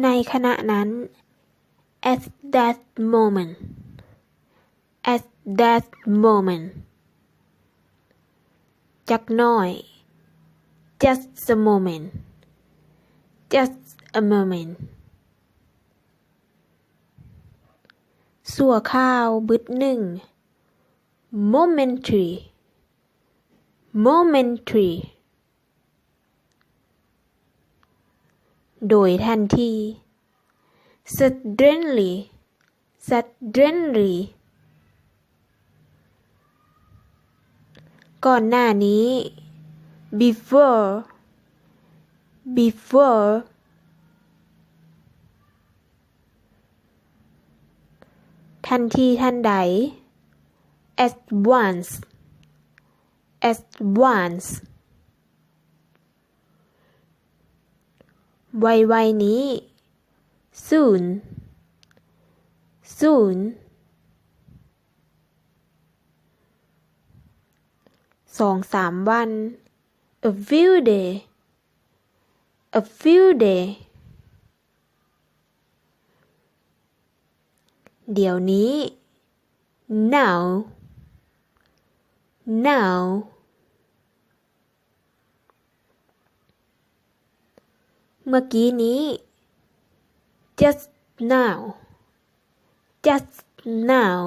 ในขณะนั้น at that moment at that moment จักหน่อย just a moment just a moment สั่วข้าวบึดหนึ่ง momentary momentary โดยทันที suddenly suddenly ก่อนหน้านี้ before before ทันทีทันใด at once at once ไวๆนี้ soon soon 2-3 วัน a few day a few day เดี๋ยวนี้ now now เมื่อกี้นี้ just now just now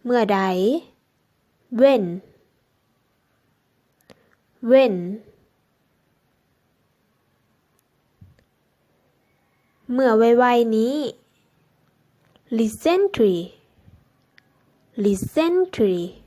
เมื่อใด when when เมื่อไวๆนี้ recently recently